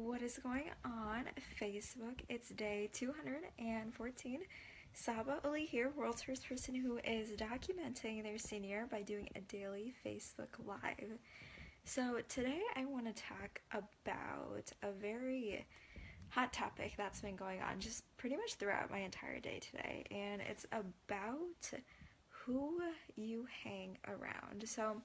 What is going on Facebook? It's day 214. Saba Ali here, world's first person who is documenting their senior by doing a daily Facebook Live. So today I want to talk about a very hot topic that's been going on just pretty much throughout my entire day today, and it's about who you hang around. So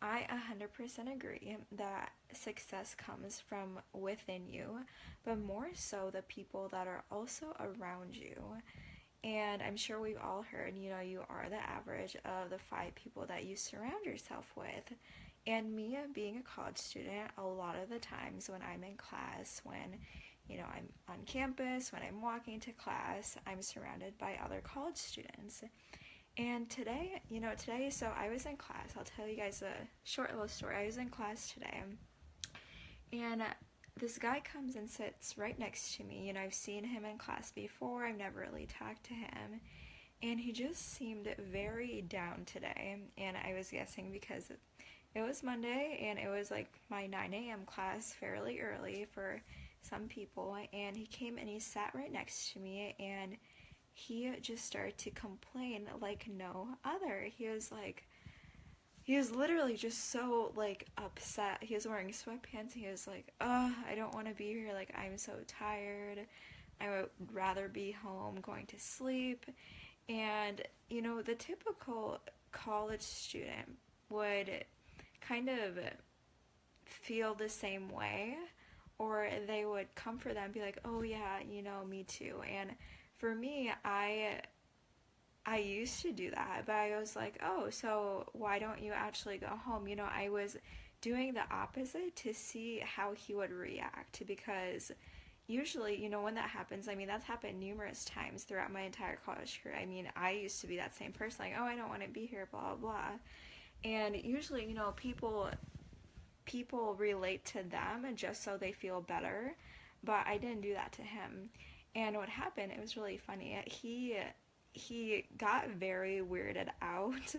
I 100% agree that success comes from within you, but more so the people that are also around you. And I'm sure we've all heard, you are the average of the 5 people that you surround yourself with. And me being a college student, a lot of the times when I'm in class, when I'm on campus, when I'm walking to class, I'm surrounded by other college students. And today, so I was in class. I'll tell you guys a short little story. I was in class today, and this guy comes and sits right next to me. I've seen him in class before. I've never really talked to him. And he just seemed very down today. And I was guessing because it was Monday and it was like my 9 a.m. class fairly early for some people. And he came and he sat right next to me, and he just started to complain like no other. He was literally just so like upset. He was wearing sweatpants. He was like, "Oh, I don't want to be here. Like, I'm so tired. I would rather be home going to sleep." And the typical college student would kind of feel the same way, or they would comfort them, be like, "Oh yeah, me too." And for me, I used to do that, but I was like, "Oh, so why don't you actually go home?" I was doing the opposite to see how he would react, because usually, when that happens, that's happened numerous times throughout my entire college career. I used to be that same person, like, "Oh, I don't want to be here, blah, blah, blah." And usually, people relate to them just so they feel better, but I didn't do that to him. And what happened, it was really funny. He got very weirded out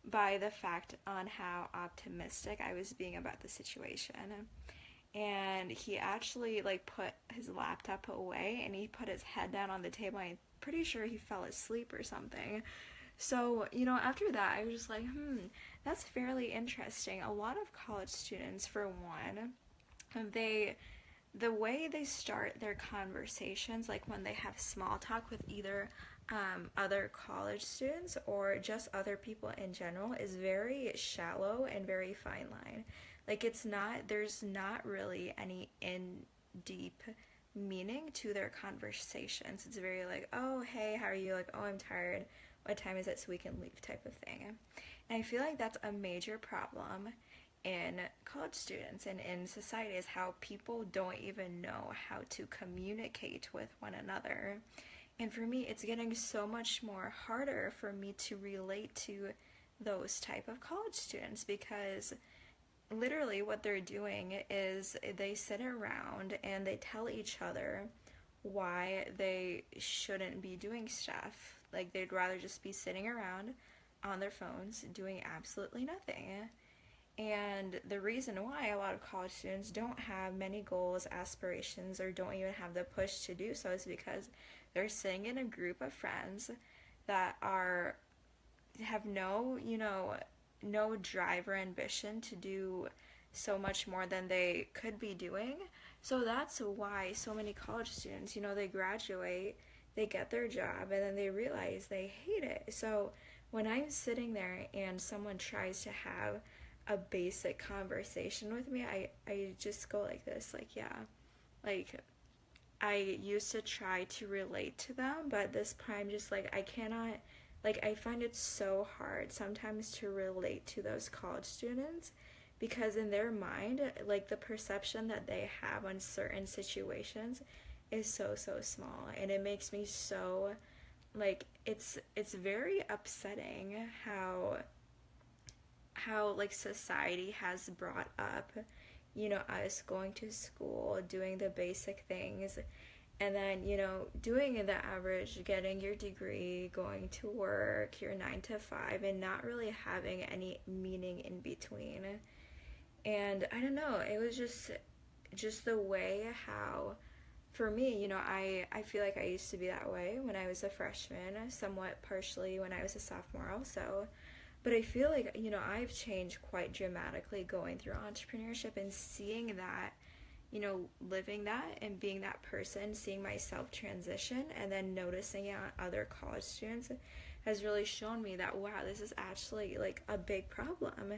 by the fact on how optimistic I was being about the situation. And he actually like put his laptop away and he put his head down on the table. I'm pretty sure he fell asleep or something. So, after that, I was just like, that's fairly interesting. A lot of college students, for one, they the way they start their conversations, like when they have small talk with either other college students or just other people in general, is very shallow and very fine line. Like, there's not really any in deep meaning to their conversations. It's very like, "Oh, hey, how are you?" Like, "Oh, I'm tired. What time is it so we can leave?" type of thing. And I feel like that's a major problem in college students and in society, is how people don't even know how to communicate with one another. And for me, it's getting so much more harder for me to relate to those type of college students, because literally what they're doing is they sit around and they tell each other why they shouldn't be doing stuff. Like, they'd rather just be sitting around on their phones doing absolutely nothing. And the reason why a lot of college students don't have many goals, aspirations, or don't even have the push to do so is because they're sitting in a group of friends that have no drive or ambition to do so much more than they could be doing. So that's why so many college students, they graduate, they get their job, and then they realize they hate it. So when I'm sitting there and someone tries to have a basic conversation with me, I just go like this, like, yeah. Like, I used to try to relate to them, but at this point I'm just like, I cannot, like, I find it so hard sometimes to relate to those college students, because in their mind, like, the perception that they have on certain situations is so small, and it makes me so, like, it's very upsetting how like society has brought up us going to school, doing the basic things, and then doing the average, getting your degree, going to work, your 9 to 5, and not really having any meaning in between. And I don't know, just the way how, for me, I feel like I used to be that way when I was a freshman, somewhat partially when I was a sophomore also. But I feel like, I've changed quite dramatically going through entrepreneurship and seeing that, living that and being that person, seeing myself transition and then noticing it on other college students has really shown me that, wow, this is actually like a big problem.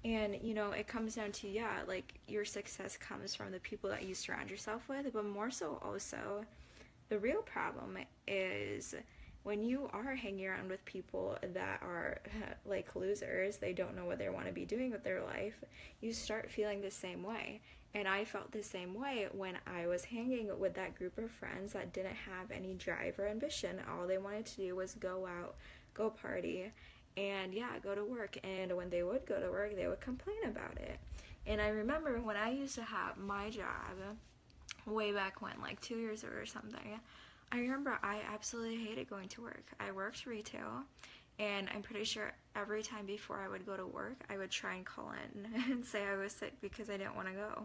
And, it comes down to, yeah, like your success comes from the people that you surround yourself with, but more so also the real problem is when you are hanging around with people that are like losers, they don't know what they want to be doing with their life, you start feeling the same way. And I felt the same way when I was hanging with that group of friends that didn't have any drive or ambition. All they wanted to do was go out, go party, and yeah, go to work. And when they would go to work, they would complain about it. And I remember when I used to have my job, way back when, like 2 years ago or something, I remember I absolutely hated going to work. I worked retail, and I'm pretty sure every time before I would go to work, I would try and call in and say I was sick because I didn't want to go.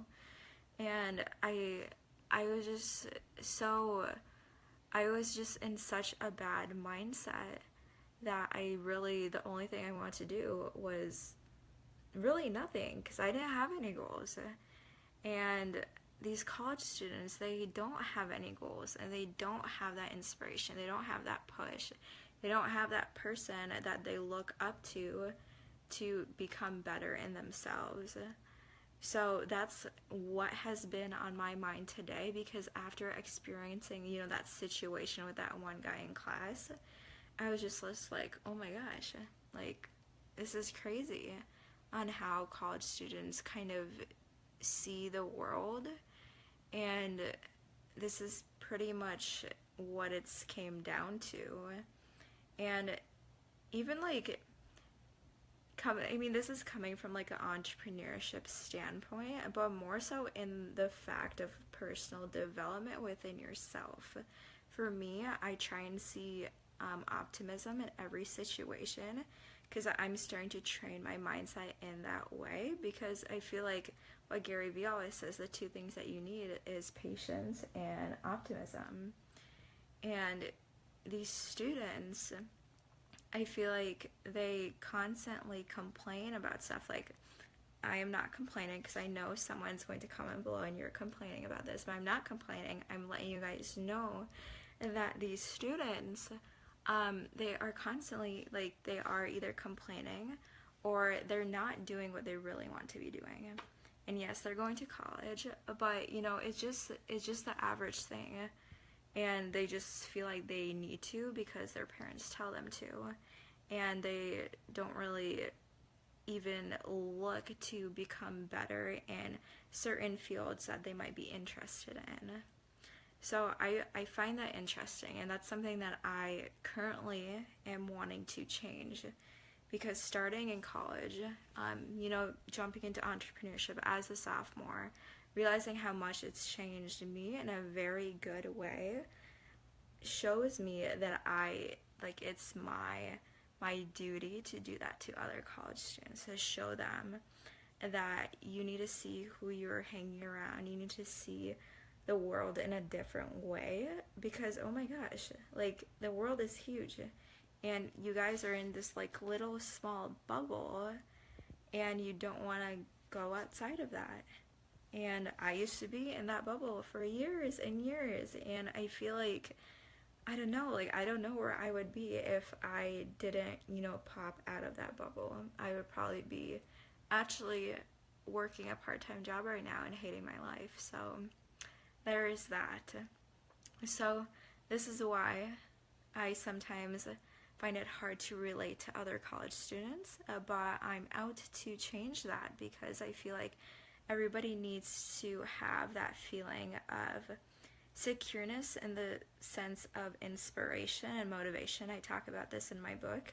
And I was just so, I was just in such a bad mindset that the only thing I wanted to do was really nothing because I didn't have any goals. And these college students, they don't have any goals and they don't have that inspiration. They don't have that push. They don't have that person that they look up to become better in themselves. So that's what has been on my mind today, because after experiencing, that situation with that one guy in class, I was just like, oh my gosh, like, this is crazy on how college students kind of see the world. And this is pretty much what it's came down to. And even like, this is coming from like an entrepreneurship standpoint, but more so in the fact of personal development within yourself. For me, I try and see optimism in every situation, because I'm starting to train my mindset in that way, because I feel like what Gary Vee always says, the two things that you need is patience and optimism. And these students, I feel like they constantly complain about stuff. Like, I am not complaining because I know someone's going to comment below and you're complaining about this, but I'm not complaining. I'm letting you guys know that these students, they are constantly, like, they are either complaining or they're not doing what they really want to be doing. And yes, they're going to college, but it's just the average thing. And they just feel like they need to because their parents tell them to. And they don't really even look to become better in certain fields that they might be interested in. So I find that interesting, and that's something that I currently am wanting to change, because starting in college, jumping into entrepreneurship as a sophomore, realizing how much it's changed me in a very good way, shows me that it's my duty to do that to other college students, to show them that you need to see who you're hanging around. You need to see the world in a different way, because oh my gosh, like, the world is huge and you guys are in this like little small bubble and you don't want to go outside of that. And I used to be in that bubble for years and years, and I feel like I don't know where I would be if I didn't, pop out of that bubble. I would probably be actually working a part-time job right now and hating my life. So there is that. So this is why I sometimes find it hard to relate to other college students, but I'm out to change that, because I feel like everybody needs to have that feeling of secureness in the sense of inspiration and motivation. I talk about this in my book.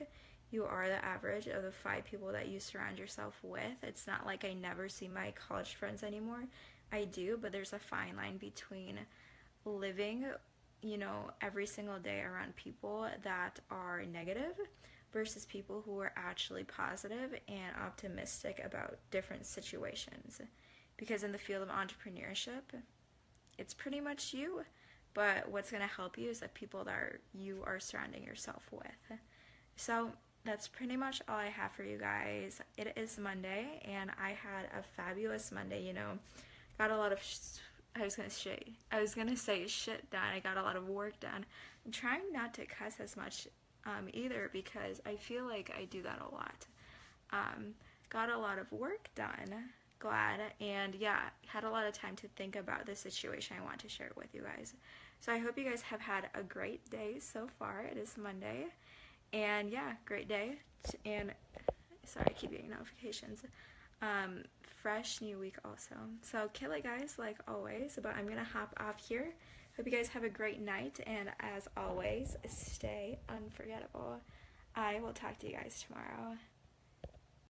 You are the average of the 5 people that you surround yourself with. It's not like I never see my college friends anymore. I do, but there's a fine line between living, every single day around people that are negative versus people who are actually positive and optimistic about different situations. because in the field of entrepreneurship, it's pretty much you. But what's going to help you is the people that you are surrounding yourself with. So that's pretty much all I have for you guys. It is Monday, and I had a fabulous Monday. You know, got a lot of I was gonna say shit done. I got a lot of work done. I'm trying not to cuss as much either, because I feel like I do that a lot. Got a lot of work done. Glad. And yeah, had a lot of time to think about the situation I want to share with you guys. So I hope you guys have had a great day so far. It is Monday. And yeah, great day. And sorry, I keep getting notifications. Fresh new week also. So kill it, guys, like always. But I'm gonna hop off here. Hope you guys have a great night, and as always, stay unforgettable. I will talk to you guys tomorrow.